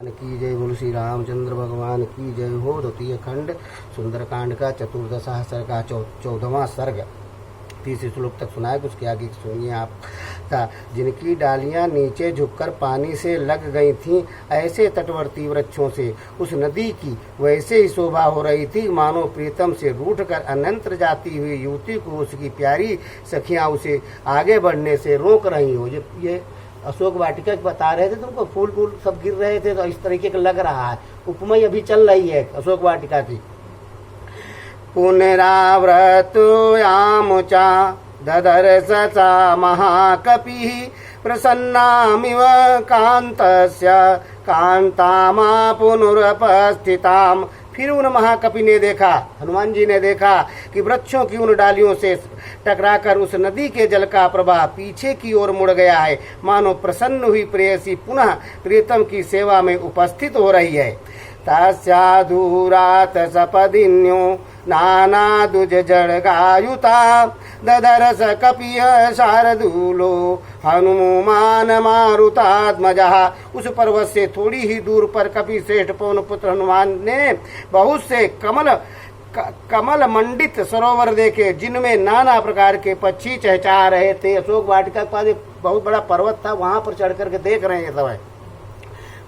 की जय। बोल श्री रामचंद्र भगवान की जय हो। द्वितीय खंड सुंदरकांड का चतुर्दशा सर्ग का 14वां सर्ग 30 श्लोक तक सुना है। उसके आगे सुनिए आप। था जिनकी डालियां नीचे झुककर पानी से लग गई थीं, ऐसे तटवर्ती वृक्षों से उस नदी की वैसे ही शोभा हो रही थी, मानो प्रीतम से रूठकर अन्यंत्र जाती हुई युवती को उसकी प्यारी सखियां उसे आगे बढ़ने से रोक रही हो। ये अशोक वाटिका बता रहे थे तुमको, फूल फूल सब गिर रहे थे, तो इस तरीके का लग रहा है। उपमाई अभी चल रही है अशोक वाटिका की। पुनरावृत्तुयामुचा ददर्श सा महाकपिः प्रसन्नामिव कान्तस्य कान्तामा पुनरुपस्थिताम्। फिर उन महाकपि ने देखा, हनुमान जी ने देखा कि वृक्षों की उन डालियों से टकराकर उस नदी के जल का प्रवाह पीछे की ओर मुड़ गया है, मानो प्रसन्न हुई प्रेयसी पुनः प्रीतम की सेवा में उपस्थित हो रही है। तस्याधूरात सपदिन्यो नाना दुज जड़गायुता ददरस कपिय शारदूलो हनुमान मारुतात्मजा। उस पर्वत से थोड़ी ही दूर पर कपि श्रेष्ठ पवन पुत्र हनुमान ने बहुत से कमल मंडित सरोवर देखे, जिनमें नाना प्रकार के पक्षी चहचहा रहे थे। अशोक वाटिका के पास एक बहुत बड़ा पर्वत था, वहां पर चढ़ करके देख रहे हैं सब।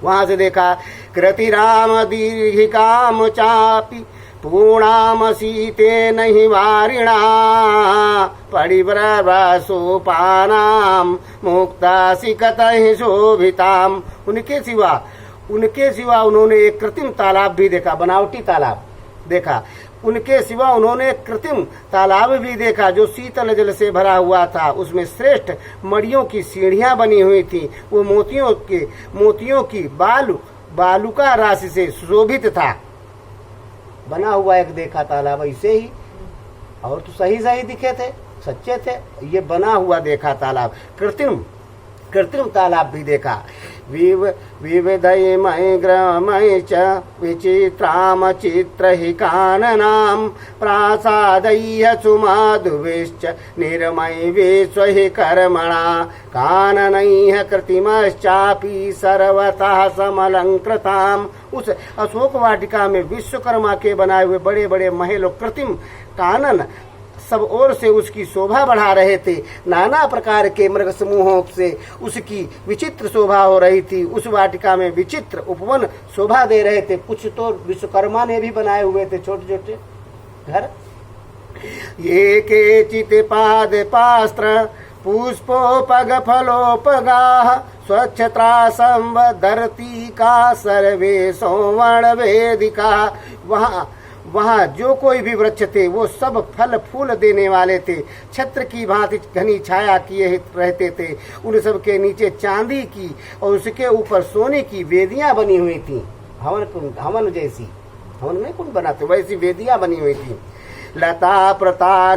वहां से देखा कृतिराम दीर्घिकाम चापी पूर्णाम सीते नहीं वारिणा परिव्रसोपानाम मुक्ता सिकत शोभिताम। उनके सिवा उन्होंने एक कृत्रिम तालाब भी देखा, बनावटी तालाब देखा। उनके सिवा उन्होंने एक कृत्रिम तालाब भी देखा जो शीतल जल से भरा हुआ था। उसमें श्रेष्ठ मड़ियों की सीढ़ियां बनी हुई थी। वो मोतियों की बालुका राशि से सुशोभित था। बना हुआ एक देखा तालाब ऐसे ही, और तो सही दिखे थे, सच्चे थे। ये बना हुआ देखा तालाब, कृत्रिम तालाब भी देखा। विविधमय ग्रमय च विचित्राम चित्रहि काननाम प्रासादय्य सुमधुभिश्च निर्मय विश्वहि कर्मणा काननैः कृत्रिमश्चापि सर्वतः समलंकृताम। उस अशोक वाटिका में विश्वकर्मा के बनाए हुए बड़े बड़े महल और कृत्रिम कानन सब ओर से उसकी शोभा बढ़ा रहे थे। नाना प्रकार के मृग समूहों से उसकी विचित्र शोभा हो रही थी। उस वाटिका में विचित्र उपवन शोभा दे रहे थे। कुछ तो विश्वकर्मा ने भी बनाए हुए थे छोटे छोटे घर। ये केचित् पाद पास्त्र पुष्पोपग फलोपगाः स्वच्छता संवदर्ती का सर्वे सौवर्ण वेदिका। वहाँ जो कोई भी वृक्ष थे वो सब फल फूल देने वाले थे, छत्र की भांति घनी छाया किए रहते थे। उन सब के नीचे चांदी की और उसके ऊपर सोने की वेदियां बनी हुई थी। हवन जैसी, हवन में कुंड बनाते वैसी वेदियां बनी हुई थी। लता प्रता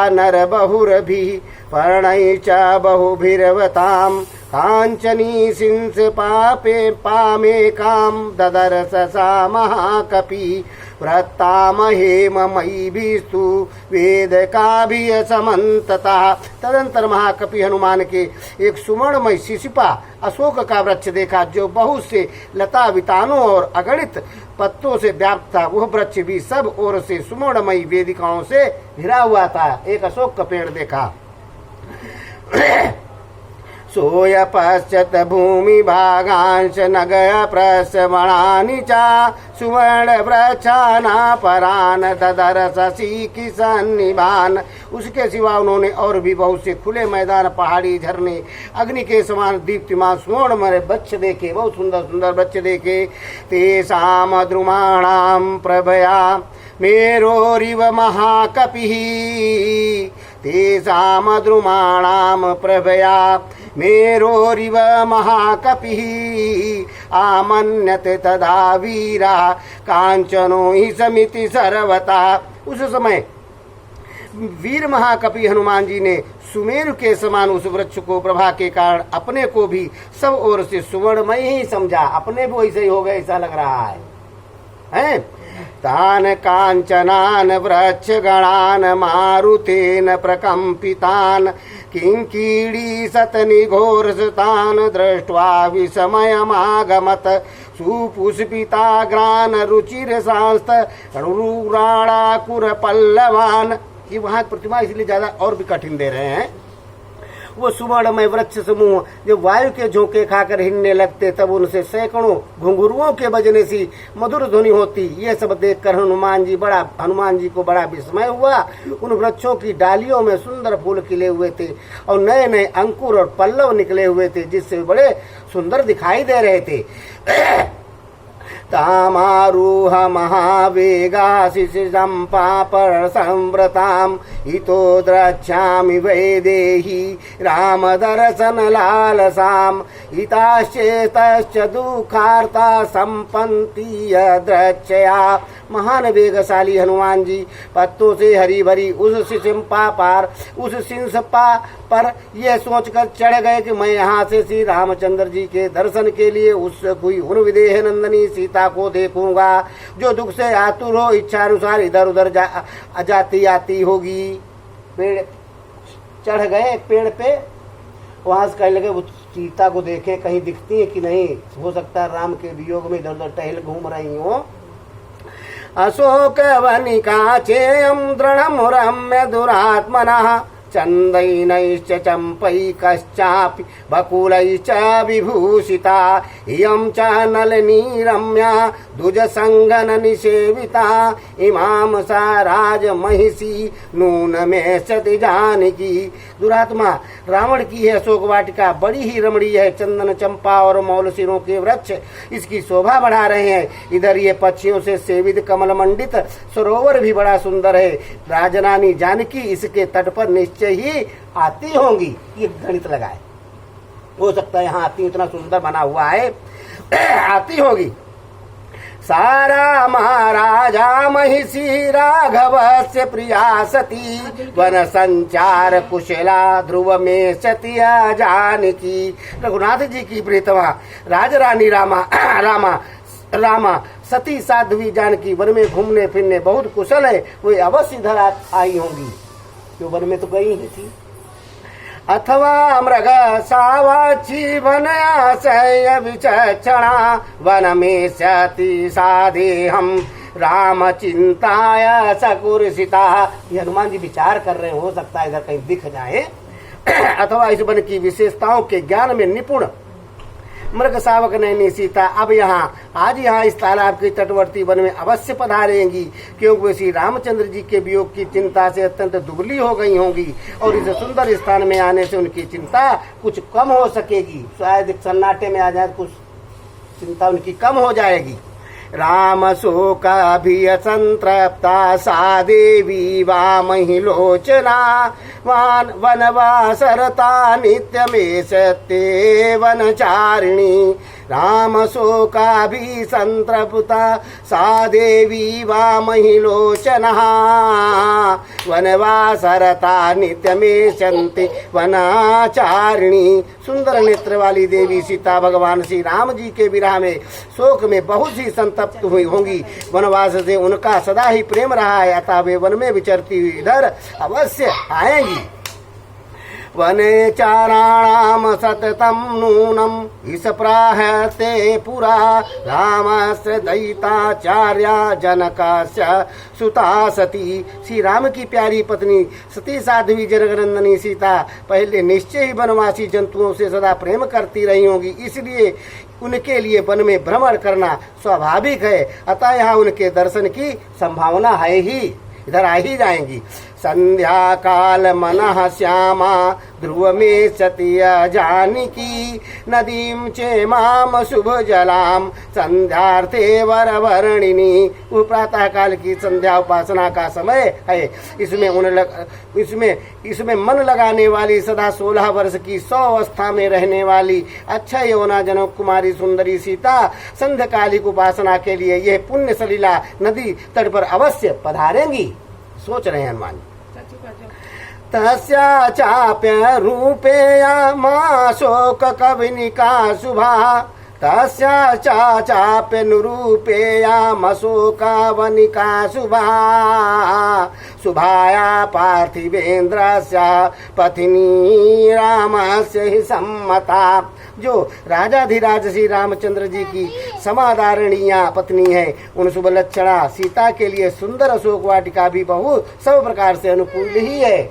नर बहुरभि पर्णै च बहुभिर्वताम कांचनी सिंस पामे काम ददरस सा महाकपि व्रतामहेम मयि भीस्तु वेद का भी समन्तता। तदंतर महाकपि हनुमान के एक सुवर्णमय शिशिपा अशोक का वृक्ष देखा, जो बहुत से लता वितानों और अगणित पत्तों से व्याप्त था। वह वृक्ष भी सब ओर से सुवर्णमयी वेदिकाओं से घिरा हुआ था। एक अशोक का पेड़ देखा। सोय पश्चात भूमि भागांश नगय प्रसवणानि चा सुवर्ण वृक्षाना परान ददरस सीकी सन्निभान। उसके सिवा उन्होंने और भी बहुत से खुले मैदान, पहाड़ी, झरने, अग्नि के समान दीप्तिमान सुवर्णमय वृक्ष देखे, बहुत सुंदर सुंदर वृक्ष देखे। तेषाम द्रुमाणाम प्रभया मेरोरिव महाकपिः तेषाम द्रुमाणाम प्रभया मेरोरिव महाकपिः आमन्यते तदा वीरा कांचनो हि समिति सर्वता। उस समय वीर महाकपि हनुमान जी ने सुमेरु के समान उस वृक्ष को प्रभा के कारण अपने को भी सब ओर से सुवर्णमय ही समझा। अपने भी वैसे ही हो गए ऐसा लग रहा है। तान कांचनान वृक्षगणान मारुतेन प्रकम्पितान किङ्कीडी सतनिघोरसतान् दृष्ट्वा विस्मयमागमत् सुपुष्पिताग्रानरुचिरसांस्तरूराणाकुरपल्लवान्। ये वहाँ प्रतिमा इसलिए ज्यादा और भी कठिन दे रहे हैं। वो सुवर्णमय वृक्ष समूह जब वायु के झोंके खाकर हिलने लगते तब उनसे सैकड़ों घुंघरुओं के बजने सी मधुर ध्वनि होती। ये सब देखकर हनुमान जी को बड़ा विस्मय हुआ। उन वृक्षों की डालियों में सुंदर फूल खिले हुए थे और नए नए अंकुर और पल्लव निकले हुए थे, जिससे बड़े सुंदर दिखाई दे रहे थे। तामारूह महावेगा शिशिजम्पापर संव्रताम हितो द्रक्ष्यामि वैदेही रामदर्शन लालसाम हिताश्चेतश्च दुःखार्ता संपन्ति यद्रक्षया। महान वेगशाली हनुमान जी पत्तों से हरी भरी उस सिंसपा पर यह सोचकर चढ़ गए कि मैं यहाँ से श्री रामचंद्र जी के दर्शन के लिए उत्सुक हुई उन विदेह नंदनी सीता को देखूंगा, जो दुख से आतुर हो इच्छानुसार इधर उधर जाती आती होगी। पेड़ चढ़ गए पेड़ पे, वहां से कहने लगे वो सीता को देखें कहीं दिखती है कि नहीं, हो सकता है राम के वियोग में इधर उधर टहल घूम रही हो। अशोक वनिका चेयम दृढ़म रम्य दुरात्मनः चंदैनैश्च चंपैकश्चापि बकुलैश्च विभूषिता इयं च नलिनी रम्या द्विजसंगन निषेविता इमां सा राजमहिषी नून में सति जानकी। दुरात्मा रावण की है अशोक वाटिका बड़ी ही रमणीय है। चंदन चंपा और मौलसिरों के वृक्ष इसकी शोभा बढ़ा रहे हैं। इधर ये पक्षियों से सेवित कमल मंडित सरोवर भी बड़ा सुंदर है। राजरानी जानकी इसके तट पर निश्चय ही आती होंगी। ये गणित लगाए, हो सकता है यहाँ आती, इतना सुंदर बना हुआ है, आती होगी। सारा महाराजा महिषी राघवस्य प्रिया सती वन संचार कुशला ध्रुव में सतिया जानकी। रघुनाथ जी की प्रीतमा राजरानी रामा सती साध्वी जानकी वन में घूमने फिरने बहुत कुशल है। वे अवश्य इधर आई होंगी, जो वन में तो गई ही थी। अथवा मृग सावाची वनयाशय विचक्षणा वन में सती साधे हम राम चिंताय सकुर्षिता। ये हनुमान जी विचार कर रहे हो सकता है इधर कहीं दिख जाए। अथवा इस वन की विशेषताओं के ज्ञान में निपुण मृग सावक नैनी सीता अब आज यहाँ इस तालाब के तटवर्ती वन में अवश्य पधारेंगी, क्योंकि वे श्री रामचंद्र जी के वियोग की चिंता से अत्यंत दुबली हो गई होंगी और इस सुंदर स्थान में आने से उनकी चिंता कुछ कम हो सकेगी। शायद सन्नाटे में आ जाए, कुछ चिंता उनकी कम हो जाएगी। राम शोकाभिसंतृप्ता सा देवी वामहि लोचना वनवासरता नित्यमेषते वनचारिणी। राम शोकाभिसंतृप्ता सा देवी वामहि लोचना वनवासरता नित्यमेषन्ते वनाचारिणी। सुंदर नेत्र वाली देवी सीता भगवान श्री राम जी के विरह में शोक में बहुत ही संतप्त हुई होंगी। वनवास से उनका सदा ही प्रेम रहा है, अतः वे वन में विचरती हुई इधर अवश्य आएंगी। वने चाराणाम सततम नूनम इस प्राहते पुरा रामस्य दैताचार्या जनकस्य सुता सती। श्री राम की प्यारी पत्नी सती साध्वी जनकनंदनी सीता पहले निश्चय ही वनवासी जंतुओं से सदा प्रेम करती रही होंगी, इसलिए उनके लिए वन में भ्रमण करना स्वाभाविक है। अतः यहाँ उनके दर्शन की संभावना है ही, इधर आ ही जाएंगी। संध्या काल मनः श्यामा ध्रुव में सतिया जानकी नदीम चेमाम शुभ जलाम संध्यार्थे वरवर्णिनी। वो प्रातः काल की संध्या उपासना का समय है। इसमें मन लगाने वाली सदा 16 वर्ष की 100 अवस्था में रहने वाली अक्षय यौना जनक कुमारी सुंदरी सीता संध्याकालिक उपासना के लिए यह पुण्य सलीला नदी तट पर अवश्य पधारेंगी। सोच रहे हैं हनुमान। तस्या चाप्य रूपेया मां शोक कविनिका शुभा तस्या चाप्य निरूपेयामशोकावनिका शुभा शुभाया पार्थिवेन्द्रस्य पत्नी रामस्य ही सम्मता। जो राजाधिराज श्री रामचंद्र जी की समाधारणीय पत्नी है, उन शुभ लक्षणा सीता के लिए सुंदर अशोक वाटिका भी बहुत सब प्रकार से अनुकूल ही है।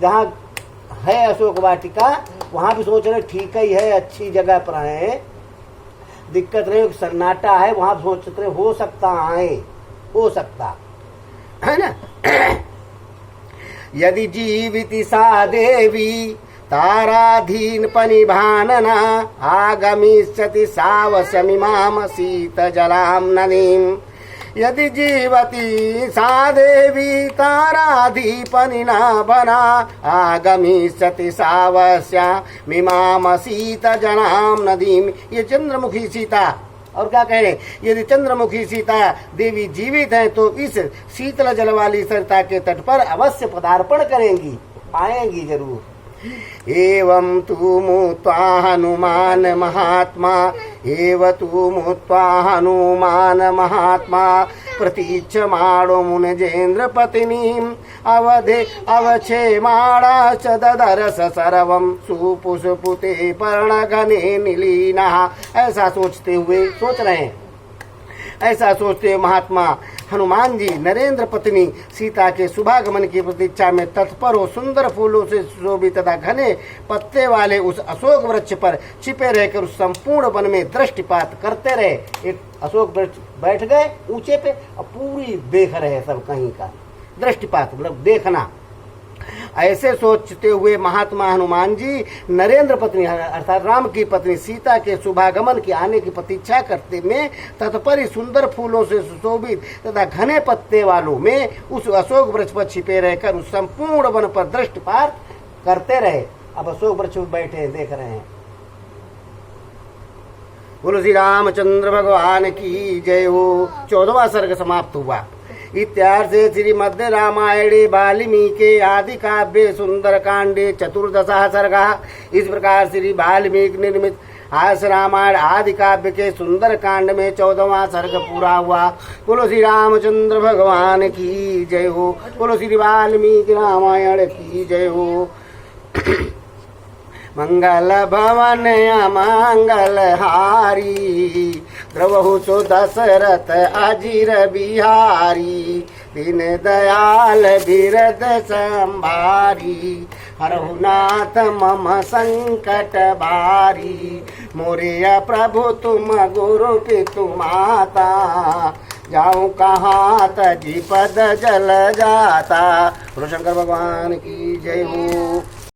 जहाँ है अशोक वाटिका वहाँ भी सोच रहे ठीक ही है, अच्छी जगह पर है, दिक्कत नहीं, सन्नाटा है, वहाँ सोच रहे हो सकता है, हो सकता है ना। यदि जीविति सा देवी ताराधीन पनिभानना आगमिष्यति सावस्यमिमाम शीतजलां नदीम्। यदि जीवति सा देवी ताराधीपनिनाभना आगमिष्यति सावस्यमिमाम शीतजलां नदीम्। ये चंद्रमुखी सीता, और क्या कह रहे, यदि चंद्रमुखी सीता देवी जीवित हैं तो इस शीतल जल वाली सरिता के तट पर अवश्य पदार्पण करेंगी, आएंगी जरूर। एवं तु मुत्वा हनुमान महात्मा एव तु मुत्वा हनुमान महात्मा प्रतीक्षमाणो मुनिजेन्द्र पत्नीम् अवधे अवक्षेमाणा च ददरस सर्वं सुपुष्पुते पर्णघने निलीनः। ऐसा सोचते हुए सोच रहे हैं, ऐसा सोचते हुए महात्मा हनुमान जी नरेंद्र पत्नी सीता के शुभागमन की प्रतीक्षा में तत्पर हो सुंदर फूलों से शोभित तथा घने पत्ते वाले उस अशोक वृक्ष पर छिपे रहकर उस संपूर्ण वन में दृष्टिपात करते रहे। एक अशोक वृक्ष बैठ गए ऊंचे पे और पूरी देख रहे सब कहीं का, दृष्टिपात मतलब देखना। ऐसे सोचते हुए महात्मा हनुमान जी नरेंद्र पत्नी अर्थात राम की पत्नी सीता के शुभागमन के आने की प्रतीक्षा करते में तत्पर सुंदर फूलों से सुशोभित तथा घने पत्ते वालों में उस अशोक वृक्ष पर छिपे रहकर उस संपूर्ण वन पर दृष्टिपात करते रहे। अब अशोक वृक्ष पर बैठे देख रहे हैं। बोलो श्री रामचंद्र भगवान की जय हो। 14वां सर्ग समाप्त हुआ। इत्यार्थे श्रीमद् रामायणे वाल्मीकि आदि काव्ये सुंदर कांडे 14 सर्गा। इस प्रकार श्री वाल्मीकि निर्मित आस रामायण आदि काव्य के सुंदर कांड में 14वां सर्ग पूरा हुआ। बोलो श्री रामचंद्र भगवान की जय हो। बोलो श्री वाल्मीकि रामायण की जय हो। मंगल भवन अमंगल हारी द्रवहु सो दशरथ अजीर बिहारी दीन दयाल बिरद संभारी हरहु नाथ मम संकट भारी मोरिया प्रभु तुम गुरु पितु माता जाऊं कहाँ तजी पद जल जाता। बोलो शंकर भगवान की जय हो।